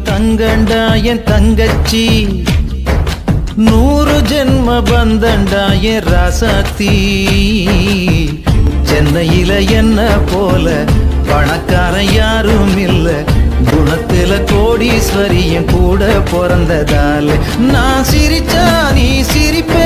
தங்கண்டா என் தங்கச்சி 100 ஜென்ம பந்தண்டா என் ராசாத்தி சென்னையில என்ன போல பணக்காரன் யாரும் இல்ல குணத்துல கோடீஸ்வரியும் கூட பிறந்ததால நான் சிரிச்சா நீ சிரிப்ப